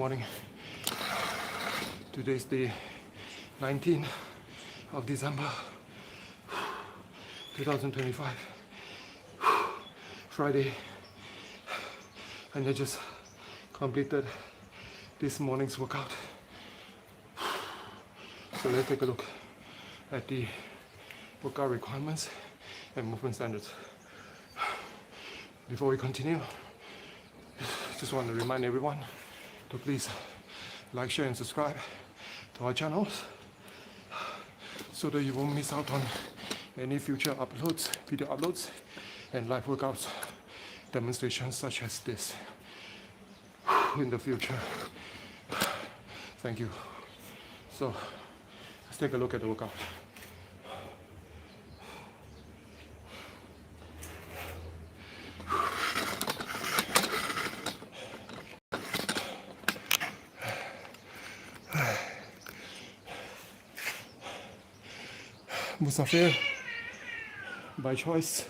morning. Today's day 19th of December 2025, Friday, and I just completed this morning's workout. So let's take a look at the workout requirements and movement standards. Before we continue, just want to remind everyone to please like, share and subscribe to our channels so that you won't miss out on any future uploads, video uploads and live workouts demonstrations such as this in the future. Thank you. So let's take a look at the workout. Musafir by choice,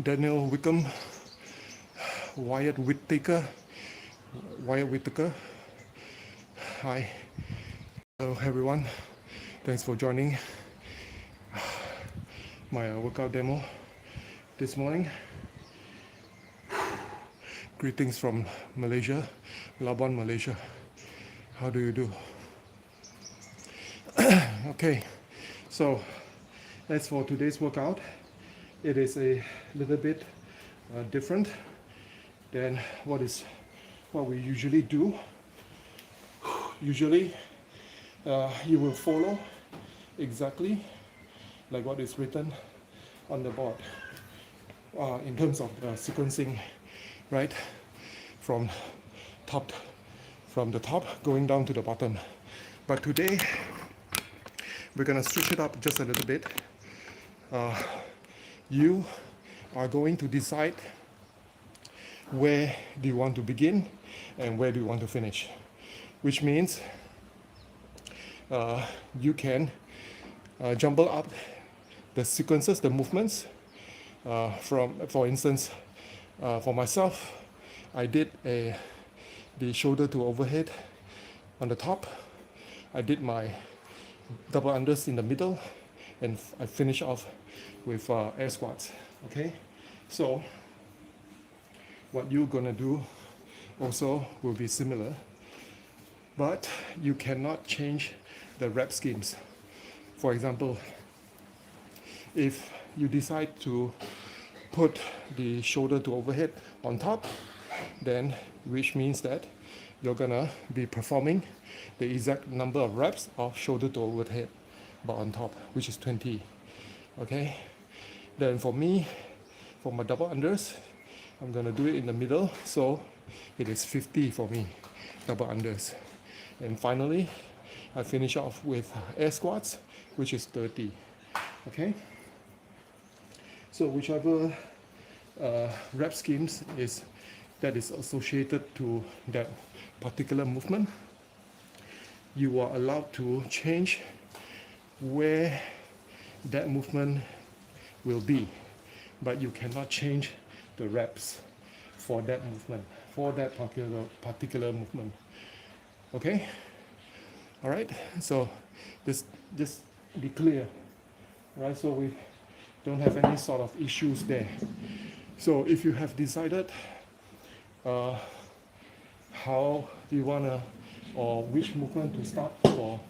Daniel Wickham, Wyatt Whittaker. Hi, hello everyone, thanks for joining my workout demo this morning. Greetings from Malaysia, Labuan, Malaysia. How do you do? Okay, so as for today's workout, it is a little bit different than what we usually do. Usually you will follow exactly like what is written on the board in terms of the sequencing, right, from the top going down to the bottom. But today we're gonna switch it up just a little bit. You are going to decide where do you want to begin and where do you want to finish, which means you can jumble up the sequences, the movements. For instance, for myself, I did the shoulder to overhead on the top. I did my double unders in the middle, and I finish off with air squats. Okay, so what you're gonna do also will be similar, but you cannot change the rep schemes. For example, if you decide to put the shoulder to overhead on top, then which means that you're gonna be performing the exact number of reps of shoulder to overhead but on top, which is 20. Okay, then for me, for my double unders, I'm gonna do it in the middle, so it is 50 for me, double unders. And finally, I finish off with air squats, which is 30. Okay, so whichever rep schemes that is associated to that particular movement, you are allowed to change where that movement will be, but you cannot change the reps for that movement, for that particular movement. Okay, all right, so just be clear, right? So we don't have any sort of issues there. So if you have decided how do you want to, or which movement to start, or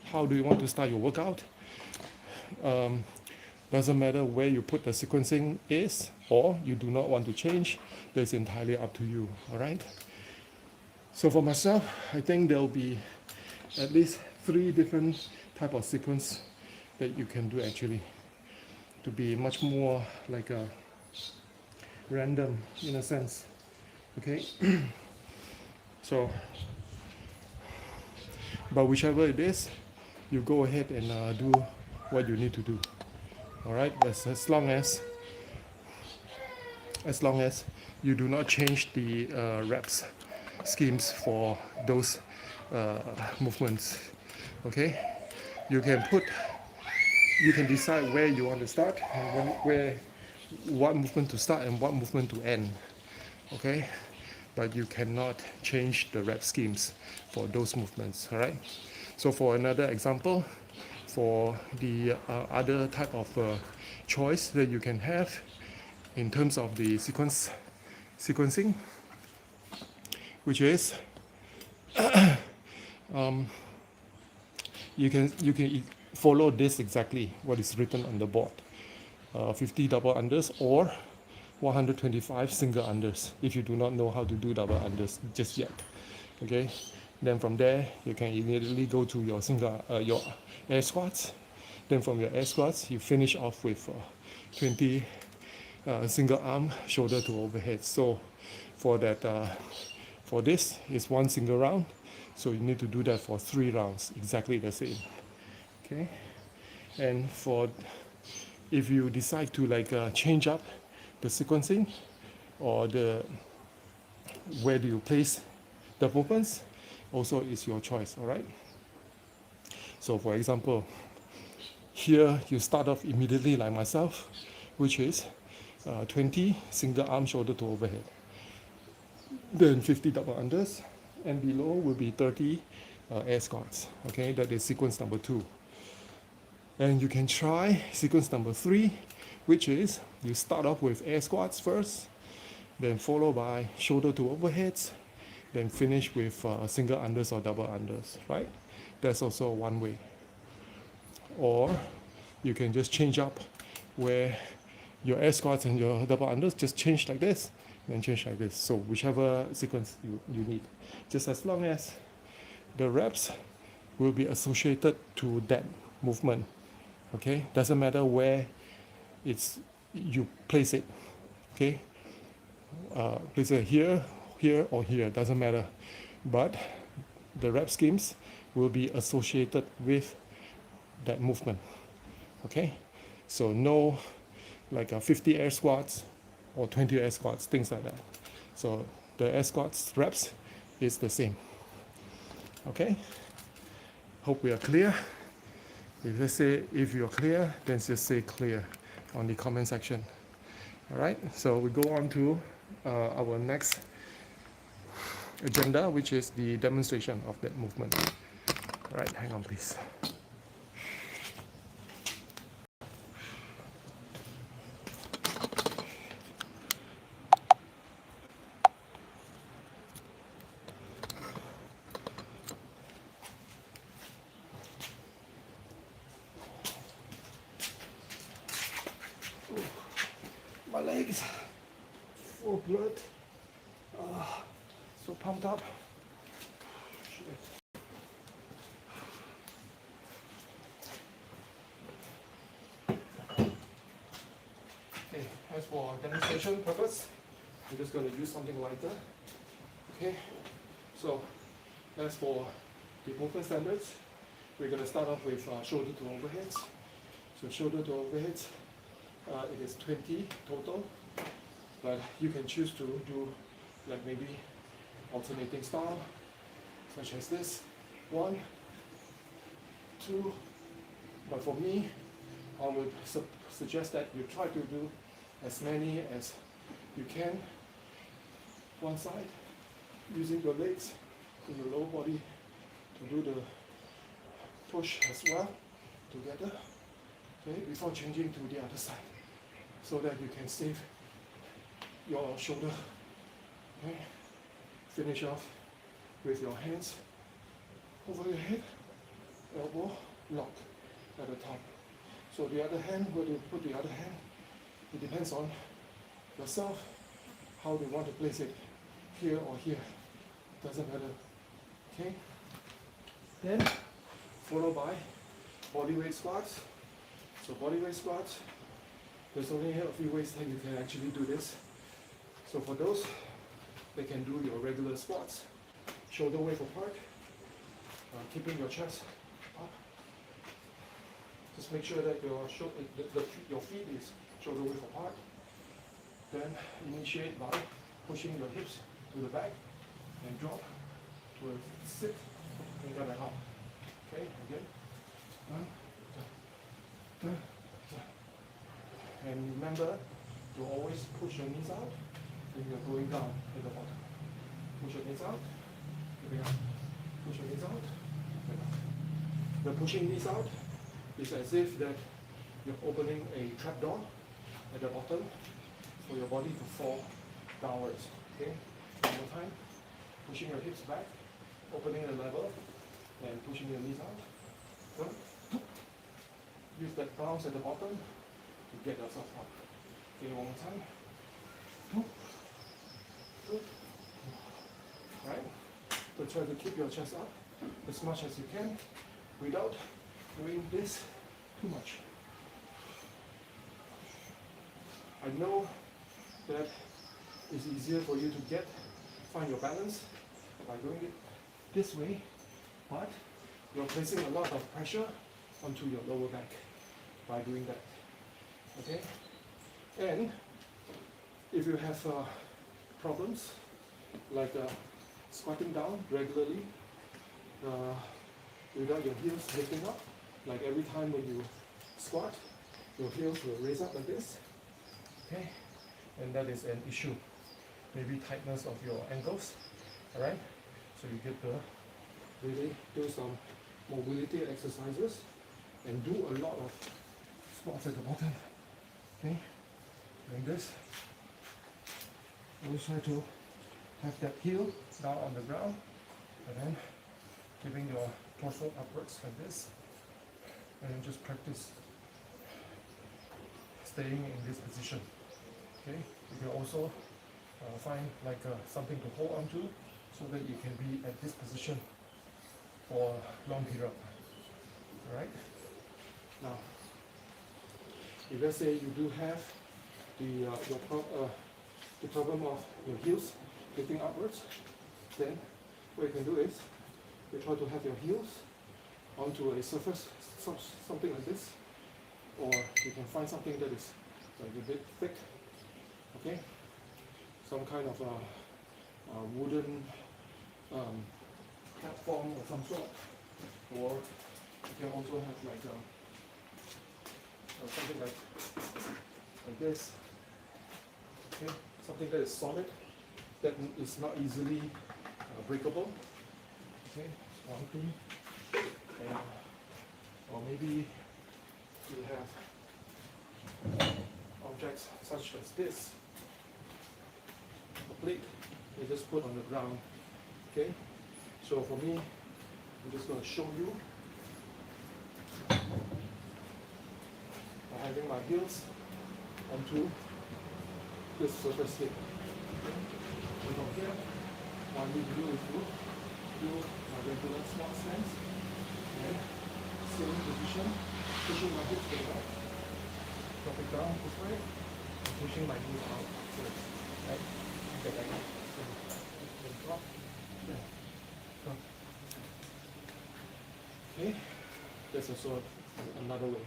how do you want to start your workout, doesn't matter where you put the sequencing is, or you do not want to change, that's entirely up to you. All right, so for myself, I think there will be at least 3 different type of sequence that you can do, actually, to be much more like a random in a sense. Okay, so but whichever it is, you go ahead and do what you need to do. All right, as long as you do not change the reps schemes for those movements. Okay, you can decide where you want to start and what movement to start and what movement to end. Okay, but you cannot change the rep schemes for those movements. All right. So for another example, for the other type of choice that you can have in terms of the sequencing, which is you can follow this exactly what is written on the board, 50 double unders or 125 single unders if you do not know how to do double unders just yet. Okay, then from there you can immediately go to your your air squats. Then from your air squats you finish off with 20 single arm shoulder to overhead. So for that for this is one single round, so you need to do that for 3 rounds, exactly the same. Okay, and for if you decide to like change up the sequencing or the where do you place the movements, also is your choice. All right. So for example, here you start off immediately like myself, which is 20 single arm shoulder to overhead, then 50 double unders, and below will be 30 air squats. Okay, that is sequence number 2. And you can try sequence number 3, which is you start off with air squats first, then followed by shoulder to overheads, then finish with single unders or double unders, right? That's also one way. Or you can just change up where your air squats and your double unders just change like this, then change like this. So whichever sequence you need, just as long as the reps will be associated to that movement. Okay, doesn't matter where it's you place it. Okay, place it here, here, or here, doesn't matter. But the rep schemes will be associated with that movement. Okay, so no like 50 air squats or 20 air squats, things like that. So the air squats reps is the same. Okay, hope we are clear. If you're clear, then just say clear on the comment section. All right, so we go on to our next agenda, which is the demonstration of that movement. All right, hang on please. My legs full blood, so pumped up. Okay, as for demonstration purpose, I'm just going to use something lighter. Okay, so as for the movement standards, we're going to start off with shoulder to overheads. So shoulder to overheads, it is 20 total, but you can choose to do like maybe alternating style, such as this, 1, 2, but for me, I would suggest that you try to do as many as you can, one side, using your legs in your lower body to do the push as well, together, okay, before changing to the other side, so that you can save your shoulder. Okay, finish off with your hands over your head, elbow lock at the top. So the other hand, where do you put the other hand? It depends on yourself, how they want to place it, here or here, doesn't matter. Okay, then followed by body weight squats. So body weight squats, there's only a few ways that you can actually do this. So for those, they can do your regular squats, shoulder width apart, keeping your chest up. Just make sure that your feet is shoulder width apart. Then initiate by pushing your hips to the back and drop to a sit and then up. Okay, again. And remember to always push your knees out when you're going down at the bottom. push your knees out, bring up, push your knees out, bring up. The pushing knees out is as if that you're opening a trap door at the bottom for your body to fall downwards. Okay, one more time, pushing your hips back, opening the level, and pushing your knees out. Good. Use that bounce at the bottom to get yourself up. Okay, one more time. Good. Right? So try to keep your chest up as much as you can without doing this too much. I know that it's easier for you to find your balance by doing it this way, but you're placing a lot of pressure onto your lower back by doing that. Okay? And if you have problems like squatting down regularly without your heels lifting up, like every time when you squat, your heels will raise up like this. Okay? And that is an issue. Maybe tightness of your ankles. Alright? So you get to really do some mobility exercises and do a lot of squats at the bottom. Okay? Like this. Always try to have that heel down on the ground and then keeping your torso upwards like this. And then just practice staying in this position. Okay? You can also find like something to hold on to so that you can be at this position for a long period. Alright? Now, if let's say you do have the problem of your heels lifting upwards, then what you can do is you try to have your heels onto a surface, something like this, or you can find something that is like a bit thick, okay? Some kind of a wooden platform or some sort, or you can also have like something like this, okay? Something that is solid, that is not easily breakable, okay? One thing, and, or maybe you have objects such as this, a plate you just put on the ground, okay? So for me, I'm just going to show you by having my heels onto this surface here. So from here, what I need to do is do my regular squat stance and same position, pushing my hips to the right, drop it down this way, and pushing my knees out first, right? Okay, like that. Then drop, yeah, drop. Okay, that's also another way.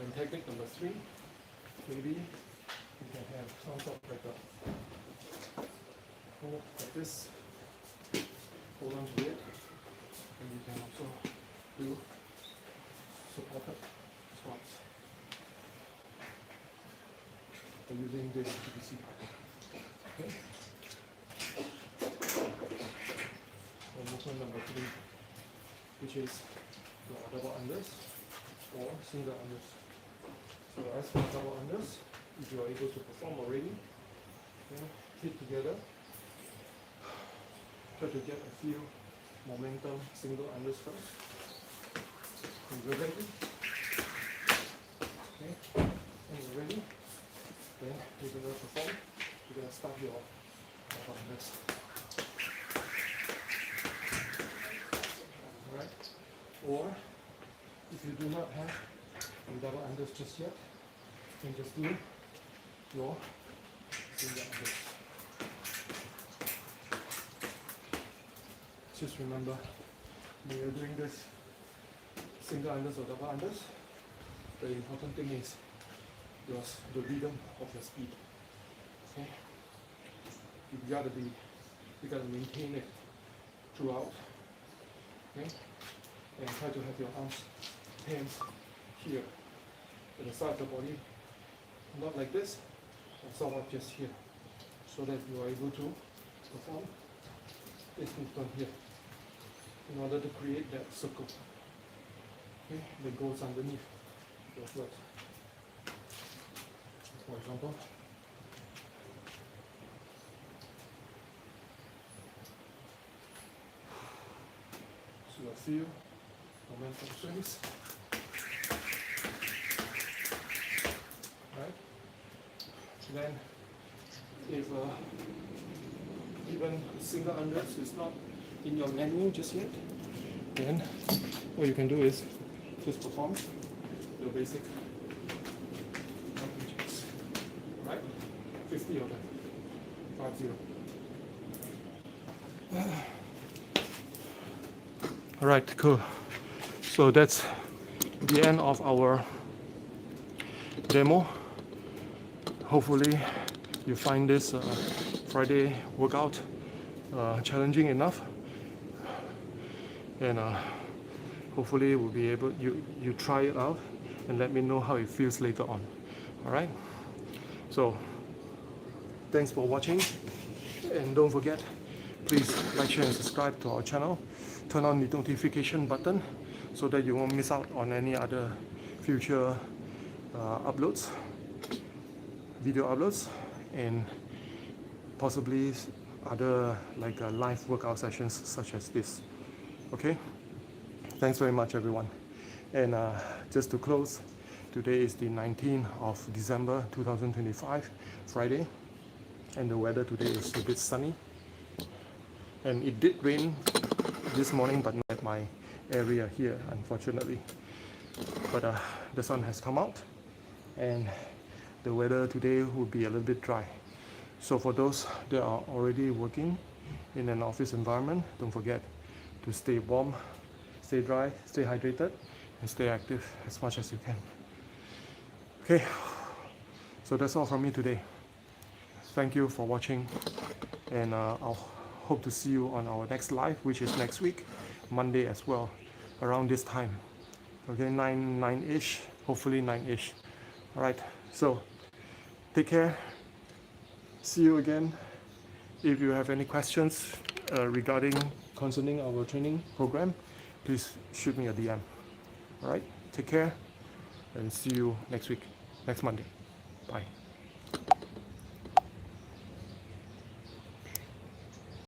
And technique number 3, maybe you can have some sort of like a hold like this, hold on to it, and you can also do supported squats by using this PVC pattern. Okay. And movement number 3, which is your double unders or single unders. So as for double unders, if you are able to perform already, feet together, try to get a few momentum single unders first. When you're ready, okay, when you're ready, then you're going to perform. You're going to start your double unders. Alright? Or if you do not have the double unders just yet, you can just do your single unders. Just remember, when you're doing this single unders or double unders, the important thing is the rhythm of your speed. Okay? You gotta maintain it throughout. Okay? And try to have your hands here at the side of the body, not like this, but somewhat just here, so that you are able to perform this movement here in order to create that circle, okay, that goes underneath your foot. For example, so a few momentum swings, right? Then, if even single unders is not in your menu just yet, then what you can do is just perform the basic jumping jacks, right? 50 of them, 50. All right, cool. So that's the end of our demo. Hopefully you find this Friday workout challenging enough, and hopefully we'll be able, you try it out and let me know how it feels later on. All right, so thanks for watching, and don't forget, please like, share and subscribe to our channel. Turn on the notification button so that you won't miss out on any other future uploads, video uploads, and possibly other like live workout sessions such as this. Okay, thanks very much everyone. And just to close, today is the 19th of December 2025, Friday, and the weather today is a bit sunny, and it did rain this morning, but not at my area here, unfortunately. But the sun has come out, and the weather today will be a little bit dry. So for those that are already working in an office environment, don't forget to stay warm, stay dry, stay hydrated, and stay active as much as you can. Okay, so that's all from me today. Thank you for watching, and I'll hope to see you on our next live, which is next week, Monday as well, around this time. Okay, 9-ish, hopefully 9-ish. All right, so take care. See you again. If you have any questions regarding concerning our training program, please shoot me a DM. All right, take care, and see you next week, next Monday. Bye.